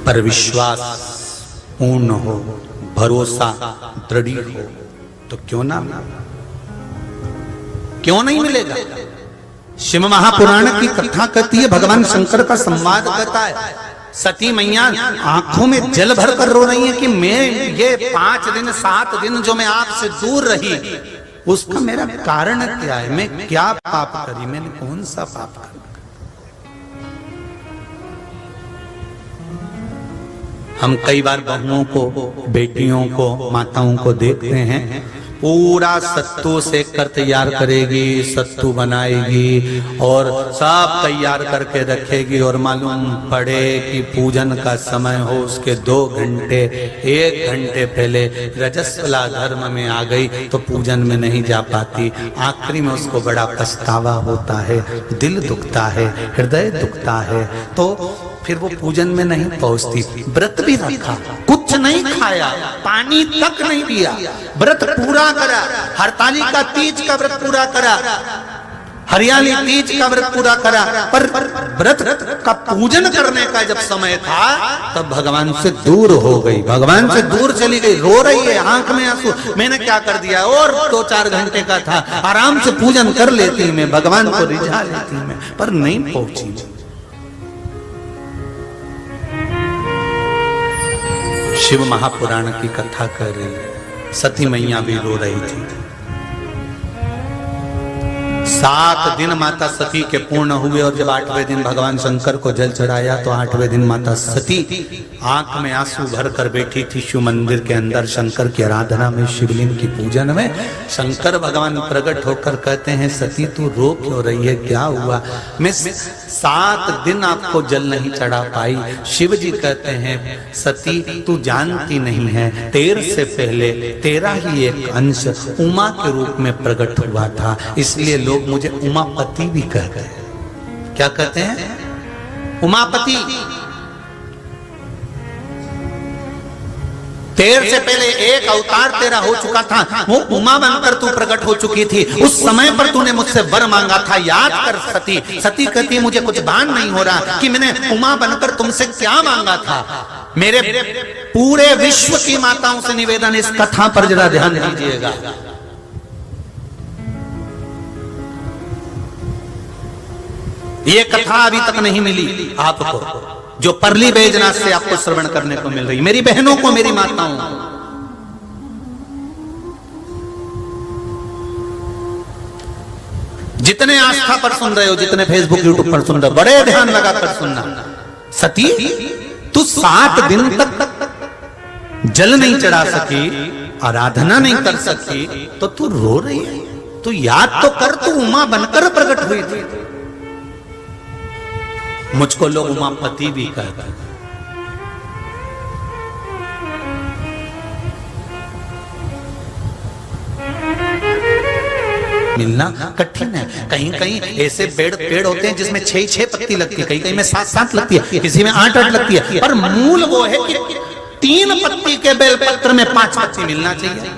पर विश्वास पूर्ण हो, भरोसा दृढ़ हो तो क्यों नहीं मिलेगा। शिव महापुराण की कथा कहती है, भगवान शंकर का संवाद कहता है, सती मैया आंखों में जल भर कर रो रही है कि मैं ये 5 दिन 7 दिन जो मैं आपसे दूर रही, उसका मेरा कारण क्या है, मैं क्या पाप करी, मैंने कौन सा पाप करा। हम कई बार बहुओं को, बेटियों को, माताओं को देखते हैं, पूरा सत्तू सेक कर तैयार करेगी, सत्तू बनाएगी और सब तैयार करके रखेगी, और मालूम पड़े कि पूजन का समय हो उसके 2 घंटे 1 घंटे पहले रजस्वला धर्म में आ गई तो पूजन में नहीं जा पाती। आखिरी में उसको बड़ा पछतावा होता है, दिल दुखता है, हृदय दुखता है, तो फिर वो पूजन में नहीं पहुंचती। व्रत भी रखा, कुछ नहीं खाया, पानी तक नहीं पिया, व्रत पूरा करा, हरतालिका तीज का व्रत पूरा करा, हरियाली तीज का व्रत पूरा करा, पर व्रत का पूजन करने का जब समय था तब भगवान से दूर हो गई, भगवान से दूर चली गई, रो रही है, आंख में आंसू, मैंने क्या कर दिया, और 2-4 घंटे का था, आराम से पूजन कर लेती मैं, भगवान को रिझा लेती मैं, पर नहीं पहुंची। शिव महापुराण की कथा कर रही है, सती मैया भी रो रही थी। 7 दिन माता सती के पूर्ण हुए और जब 8वें दिन भगवान शंकर को जल चढ़ाया तो 8वें दिन माता सती आंख में आंसू भर कर बैठी थी शिव मंदिर के अंदर, शंकर की आराधना में, शिवलिंग की पूजन में। शंकर भगवान प्रकट होकर कहते हैं, सती तू रो क्यों रही है, क्या हुआ, मैं 7 दिन आपको जल नहीं चढ़ा पाई। शिव जी कहते हैं, सती तू जानती नहीं है, तेर से पहले तेरा ही एक अंश उमा के रूप में प्रकट हुआ था, इसलिए लोग मुझे उमापति भी कहते हैं। क्या कहते हैं? उमापति। तेर से पहले एक अवतार तेरा हो चुका था, वो उमा बनकर तू प्रकट हो चुकी थी, उस समय पर तूने मुझसे वर मांगा था, याद कर सती। सती कहती मुझे कुछ भान नहीं हो रहा कि मैंने उमा बनकर तुमसे क्या मांगा था। मेरे पूरे विश्व की माताओं से निवेदन, इस कथा पर जरा ध्यान दीजिएगा। ये कथा अभी तक नहीं मिली आपको, जो परली बैजनाथ से आपको श्रवण करने को मिल रही, मेरी बहनों को, मेरी माताओं को। जितने आस्था पर सुन रहे हो, जितने फेसबुक यूट्यूब पर सुन रहे हो, बड़े ध्यान लगाकर सुनना। सती तू 7 दिन तक जल नहीं चढ़ा सकी, आराधना नहीं कर सकी, तो तू रो रही है, तू याद तो कर, तू उमा बनकर प्रकट हुई थी। मुझको लोग उमापति भी कहते हैं। मिलना कठिन है, कहीं कहीं ऐसे पेड़ होते हैं जिसमें 6 पत्ती लगती है, कहीं में 7 लगती है, किसी में 8 लगती है, पर मूल वो है कि 3 पत्ती के बेलपत्र में 5 पत्ती मिलना चाहिए।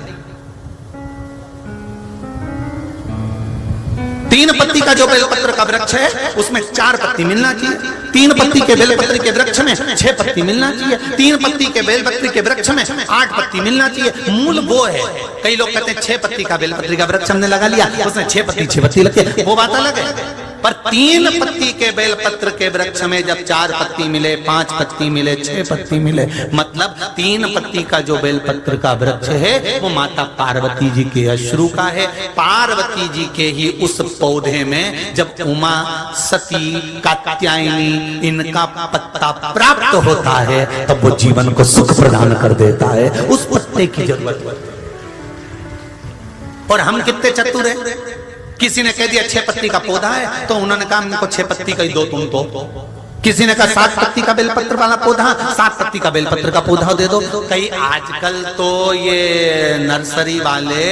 3 पत्ती का जो बेलपत्र का वृक्ष है उसमें 4 पत्ती मिलना चाहिए, 3 पत्ती के बेलपत्र के वृक्ष में 6 पत्ती मिलना चाहिए, 3 पत्ती के बेलपत्र के वृक्ष में 8 पत्ती मिलना चाहिए। मूल वो है। कई लोग कहते हैं 6 पत्ती का बेलपत्र का वृक्ष हमने लगा लिया, उसमें 6 पत्ती लगती है, वो बात अलग है। पर 3 पत्ती के बेलपत्र के वृक्ष में जब 4 पत्ती मिले, 5 पत्ती मिले, 6 पत्ती मिले, मतलब 3 पत्ती का जो बेलपत्र का वृक्ष है वो माता पार्वती जी के अश्रु का है। पार्वती जी के ही उस पौधे में जब उमा, सती, कात्यायनी इनका पत्ता प्राप्त होता है तब वो जीवन को सुख प्रदान कर देता है। उस पत्ते की जरूरत है। और हम कितने चतुर हैं। किसी ने कह दिया 6 पत्ती का पौधा है तो उन्होंने कहा हमको 6 पत्ती का ही दो तुम तो। किसी ने कहा 7 पत्ती का बेलपत्र वाला पौधा, 7 पत्ती का बेलपत्र का पौधा दे दो। कई आजकल तो ये नर्सरी वाले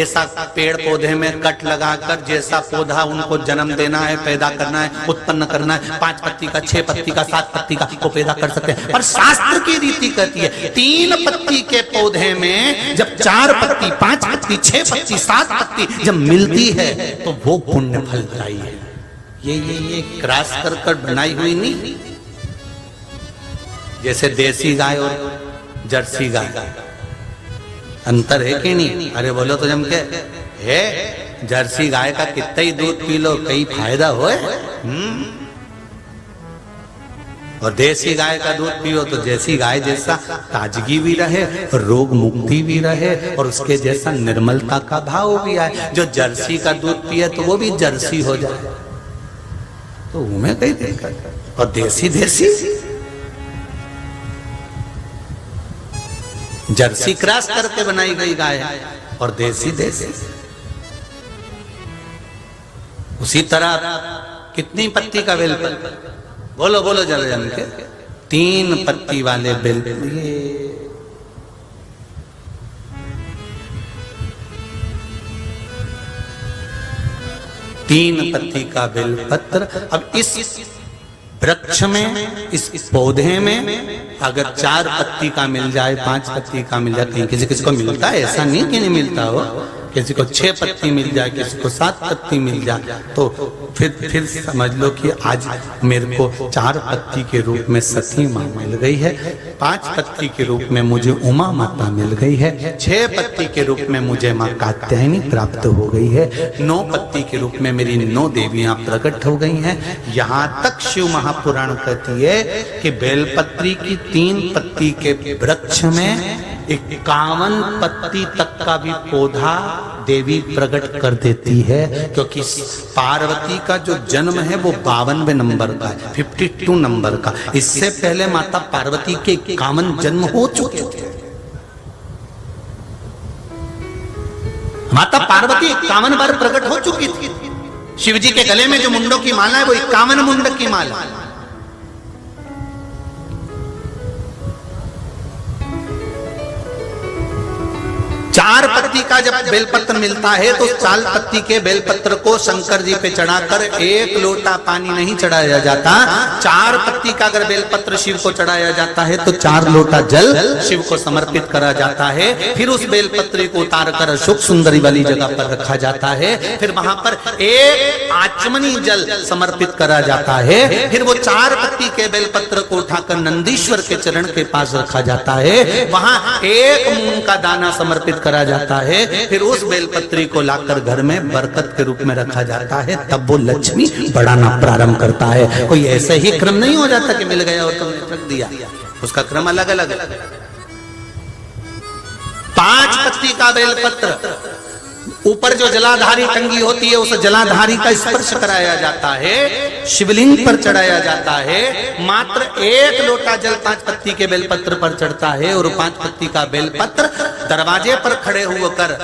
ऐसा पेड़ पौधे में कट लगाकर जैसा पौधा उनको जन्म देना है, पैदा करना है, उत्पन्न करना है, 5 पत्ती का, 6 पत्ती का, 7 पत्ती का वो पैदा कर सकते हैं। पर शास्त्र की रीति कहती है 3 पत्ती के पौधे में जब 4 पत्ती, 5 पत्ती, 6 पत्ती, 7 पत्ती जब मिलती है तो वो पुण्य फलदायी है। ये क्रॉस कर बनाई हुई नहीं, जैसे देसी गाय और जर्सी गाय, अंतर है कि नहीं? अरे बोलो तो जम के है, जर्सी गाय का कितना ही दूध पी लो कई फायदा होए, और देसी गाय का दूध पियो तो जैसी गाय जैसा ताजगी भी रहे, रोग मुक्ति भी रहे, और उसके जैसा निर्मलता का भाव भी आए। जो जर्सी का दूध पिए तो वो भी जर्सी हो जाए, तो उन्हें कहीं दिक्कत। और देसी देसी जर्सी क्रॉस करके बनाई गई गाय है, और देसी देसी। उसी तरह कितनी पत्ती का बेल, बोलो बोलो जरा जन के, 3 पत्ती वाले बेल, 3 पत्ती का बेल पत्र। अब इस वृक्ष में, इस पौधे में अगर 4 पत्ती का मिल जाए, 5 पत्ती का मिल जाए, कहीं किसी किसी को मिलता है, ऐसा नहीं कि नहीं मिलता हो, किसी को 6 पत्ती मिल जाए, किसी को 7 पत्ती मिल जाए, तो फिर समझ लो कि आज मेरे को 4 पत्ती के रूप में सती माँ मिल गई है, 5 पत्ती के रूप में मुझे उमा माता मिल गई है, 6 पत्ती के रूप में मुझे माँ कात्यायनी प्राप्त हो गई है, 9 पत्ती के रूप में मेरी 9 देवियां प्रकट हो गई हैं। यहाँ तक शिव महापुराण कहती है कि बेलपत्री की 3 पत्ती के वृक्ष में 51 पत्ती तक का भी पौधा देवी प्रकट कर देती है, क्योंकि पार्वती का जो जन्म है वो 52वें नंबर का है, 52 नंबर का। इससे पहले माता पार्वती के 51 जन्म हो चुके थे। माता पार्वती 51 बार प्रकट हो चुकी थी। शिव जी के गले में जो मुंडों की माला है वो 51 मुंड की माला है। चार पत्ती का जब बेलपत्र मिलता है तो 4 पत्ती के बेलपत्र को शंकर जी पे चढ़ाकर 1 लोटा पानी नहीं चढ़ाया जाता। 4 पत्ती का अगर बेलपत्र शिव को चढ़ाया जाता है तो 4 लोटा जल शिव को समर्पित करा जाता है। फिर उस बेलपत्र को उतार कर अशोक सुंदरी वाली जगह पर रखा जाता है। फिर वहां पर 1 आचमनी जल समर्पित करा जाता है। फिर वो 4 पत्ती के बेलपत्र को उठाकर नंदीश्वर के चरण के पास रखा जाता है। वहां 1 मूंग का दाना समर्पित करा जाता है। फिर उस बेलपत्री को लाकर घर में बरकत के रूप में रखा जाता है। तब वो लक्ष्मी बढ़ाना प्रारंभ करता है। कोई ऐसे ही क्रम नहीं हो जाता कि मिल गया और तुमने रख दिया, उसका क्रम अलग अलग है। 5 पत्ती का बेलपत्र, ऊपर जो जलाधारी टंगी होती है उस जलाधारी का स्पर्श कराया जाता है, शिवलिंग पर चढ़ाया जाता है। मात्र 1 लोटा जल 5 पत्ती के बेलपत्र पर चढ़ता है और 5 पत्ती का बेलपत्र दरवाजे पर खड़े होकर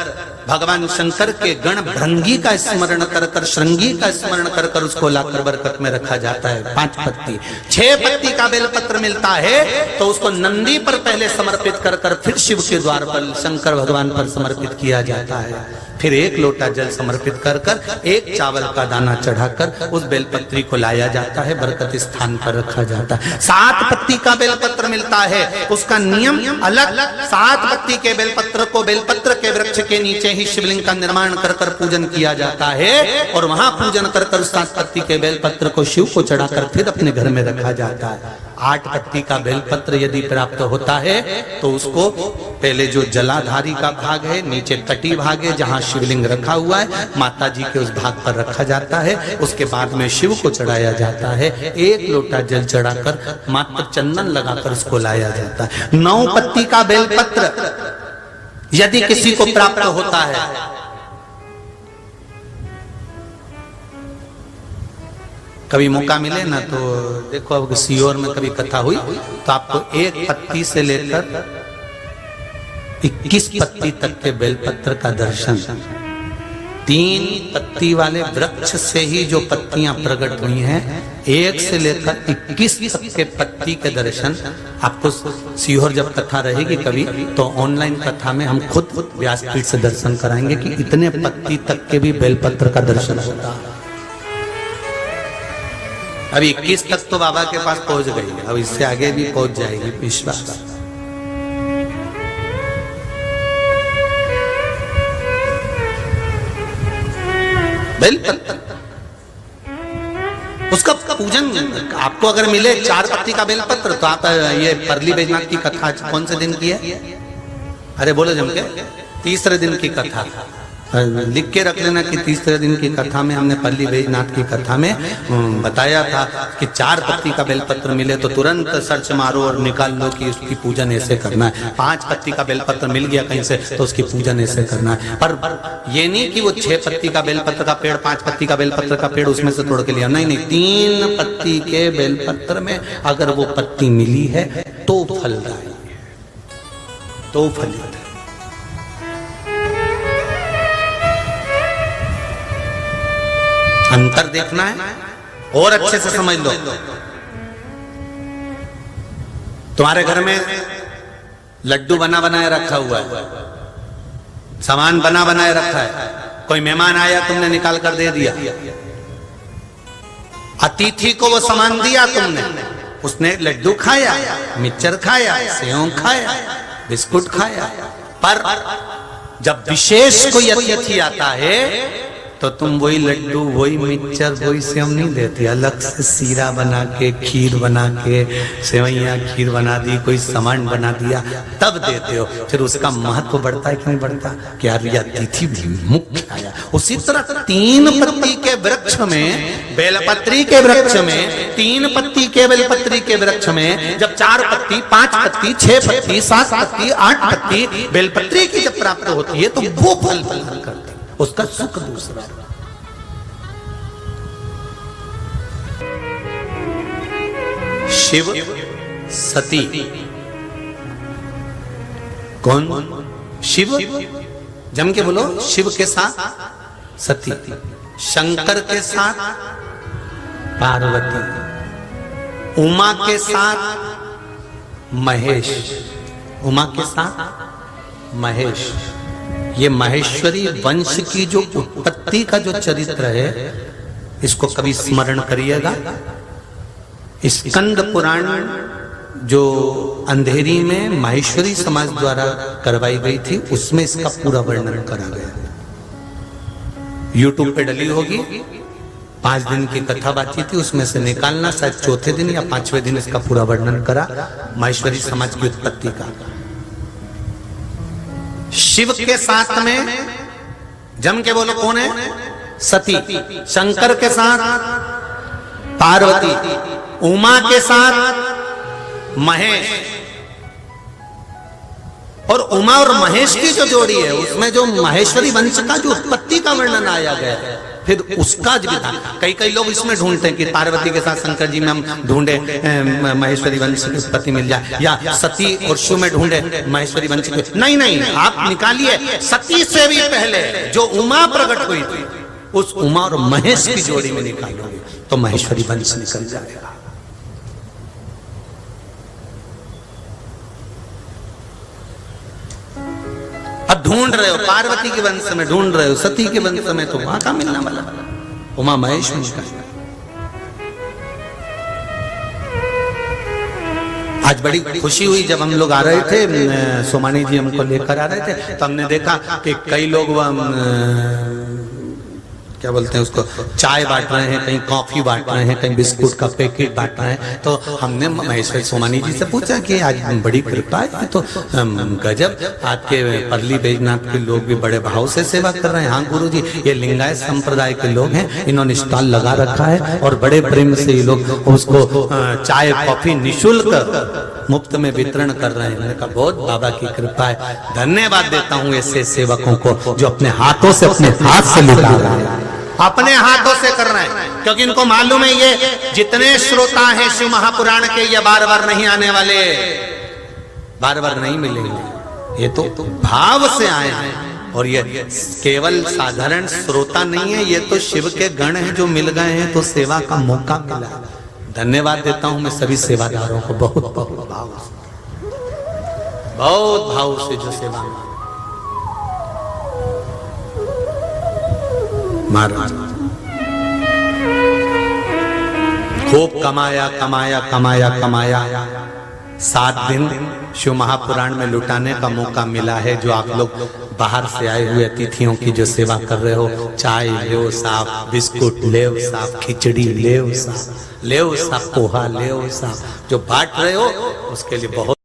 भगवान शंकर के गण भृंगी का स्मरण कर श्रृंगी का स्मरण कर उसको लाकर बरकत में रखा जाता है। 5 पत्ती। 6 पत्ती का बेलपत्र मिलता है तो उसको नंदी पर पहले समर्पित कर फिर शिव के द्वार पर शंकर भगवान पर समर्पित किया जाता है। फिर 1 लोटा जल समर्पित कर 1 चावल का दाना चढ़ाकर उस बेलपत्री को लाया जाता है, बरकत स्थान पर रखा जाता है। 7 पत्ती का बेलपत्र मिलता है, उसका नियम अलग। 7 पत्ती के बेलपत्र को बेलपत्र के वृक्ष के नीचे ही शिवलिंग का निर्माण कर पूजन किया जाता है और वहां पूजन कर 7 पत्ती के बेलपत्र को शिव को चढ़ाकर फिर अपने घर में रखा जाता है। 8 पत्ती का बेलपत्र यदि प्राप्त होता है तो उसको पहले जो जलाधारी का भाग है, नीचे तटी भाग है जहां शिवलिंग रखा हुआ है, माता जी के उस भाग पर रखा जाता है। उसके बाद में शिव को चढ़ाया जाता है। 1 लोटा जल चढ़ाकर मात्र चंदन लगाकर उसको लाया जाता है। 9 पत्ती का बेलपत्र यदि किसी को प्राप्त होता है, कभी मौका मिले ना तो देखो, अब सीहोर में कभी कथा हुई तो आपको 1 पत्ती से लेकर 21 पत्ती तक के बेलपत्र का दर्शन, 3 पत्ती वाले वृक्ष से ही जो पत्तियां प्रकट हुई हैं, 1 से लेकर 21 तक के पत्ती के दर्शन आपको सीहोर जब कथा रहेगी कभी तो ऑनलाइन कथा में हम खुद व्यासपीठ से दर्शन कराएंगे कि इतने पत्ती तक के भी बेलपत्र का दर्शन होता है। अभी 21 तक तो बाबा के पास पहुंच गई, अब इससे आगे भी पहुंच जाएगी विश्वास। बेलपत्र उसका पूजन आपको अगर मिले 4 पत्ती का बेलपत्र तो आप ये परली बैजनाथ की कथा कौन से दिन की है? अरे बोलो जम के, तीसरे दिन की कथा लिख के रख लेना कि तीसरे दिन की कथा में हमने परली बैजनाथ की कथा में बताया था कि 4 पत्ती का बेलपत्र मिले तो तुरंत सर्च मारो और निकाल लो कि उसकी पूजन ऐसे करना है। 5 पत्ती का बेलपत्र मिल गया कहीं से तो उसकी पूजन ऐसे करना है। पर ये नहीं कि वो 6 पत्ती का बेलपत्र का पेड़, 5 पत्ती का बेलपत्र का पेड़ उसमें से तोड़ के लिया, नहीं नहीं, 3 पत्ती के बेलपत्र में अगर वो पत्ती मिली है तो फलदायी है, तो फलित है। अंतर देखना है और अच्छे से समझ लो। तुम्हारे घर में लड्डू बना बनाए रखा हुआ है, सामान बना बनाए रखा है, कोई मेहमान आया तुमने निकाल कर दे दिया, अतिथि को वो सामान दिया तुमने, उसने लड्डू खाया, मिक्सचर खाया, सेव खाया, बिस्कुट खाया, पर जब विशेष कोई अतिथि आता है तो तुम वही लड्डू, वही मिक्सचर, वही सेव नहीं देते, अलग से सीरा बना के, खीर बना के, सेवैया खीर बना दी, कोई सामान बना दिया, तब देते हो। फिर उसका महत्व बढ़ता है कि नहीं बढ़ता? कि यार ये अतिथि भी मुख्य आया। उसी तरह 3 पत्ती के वृक्ष में, बेलपत्री के वृक्ष में, 3 पत्ती के बेलपत्री के वृक्ष में जब 4 पत्ती, 5 पत्ती, 6 पत्ती, 7 पत्ती, 8 पत्ती बेलपत्री की जब प्राप्त होती है तो वो फल फल करती, उसका सुख दूसरा। शिव सती, कौन? शिव, जम के बोलो, शिव के साथ सती, शंकर के साथ पार्वती, उमा के साथ महेश, उमा के साथ महेश। ये महेश्वरी वंश की जो उत्पत्ति का जो चरित्र है इसको कभी स्मरण करिएगा। स्कंद पुराण जो अंधेरी में माहेश्वरी समाज द्वारा करवाई गई थी उसमें इसका पूरा वर्णन करा गया। यूट्यूब पे डली होगी, 5 दिन की कथा बातचीत थी, उसमें से निकालना, शायद 4थे दिन या 5वें दिन इसका पूरा वर्णन करा माहेश्वरी समाज की उत्पत्ति का। शिव के साथ में जम के बोलो कौन है? सती। शंकर के साथ पार्वती, उमा के साथ महेश। और उमा और महेश की जो जोड़ी है उसमें जो माहेश्वरी वंश का जो उत्पत्ति का वर्णन आया गया है, फिर उसका विधान कई लोग इसमें ढूंढते हैं कि पार्वती के साथ शंकर जी में हम ढूंढे महेश्वरी वंश की उत्पत्ति मिल जाए, या सती और शिव में ढूंढे महेश्वरी वंश की। नहीं नहीं, आप निकालिए सती से भी पहले जो उमा प्रकट हुई थी उस उमा और महेश की जोड़ी में निकालोगे तो महेश्वरी वंश निकल जाएगा। अब ढूंढ रहे हो पार्वती के वंश में, ढूंढ रहे हो सती के वंश में, तो वहां का मिलना वाला उमा महेश का। आज बड़ी खुशी हुई जब हम लोग आ रहे थे, सोमानी जी हमको लेकर आ रहे थे, तो हमने देखा कि कई लोग क्या बोलते हैं उसको, चाय बांट रहे हैं, कहीं कॉफी बांट रहे हैं, कहीं बिस्कुट का पैकेट बांट रहे हैं। तो हमने महेश्वरी सोमानी जी से पूछा कि आज बड़ी कृपा है, तो गजब आपके परली बैजनाथ के लोग भी बड़े भाव से सेवा कर रहे हैं। हाँ गुरुजी, ये लिंगायत संप्रदाय के लोग हैं, इन्होंने स्टॉल लगा रखा है और बड़े प्रेम से ये लोग उसको चाय कॉफी निःशुल्क मुफ्त में वितरण कर रहे हैं। मैंने कहा बहुत बाबा की कृपा है, धन्यवाद देता हूँ ऐसे सेवकों को जो अपने हाथों से, अपने हाथ से लुटा रहे हैं, अपने हाथों से कर रहे हैं, क्योंकि इनको मालूम है ये जितने श्रोता हैं शिव महापुराण के, ये बार बार नहीं आने वाले, बार बार नहीं मिलेंगे, ये तो भाव से आए हैं। और ये केवल साधारण श्रोता नहीं है, ये तो शिव के गण हैं जो मिल गए हैं, तो सेवा का मौका मिला। धन्यवाद देता हूं मैं सभी सेवादारों को, बहुत बहुत भाव से जो सेवा महाराज खूब कमाया कमाया कमाया कमाया, 7 दिन शिव महापुराण में लुटाने का मौका मिला है। जो आप लोग बाहर से आए हुए अतिथियों की जो सेवा कर रहे हो, चाय ले साफ, बिस्कुट ले साफ, खिचड़ी ले साफ, ले साफ, पोहा ले साफ, जो बांट रहे हो उसके लिए बहुत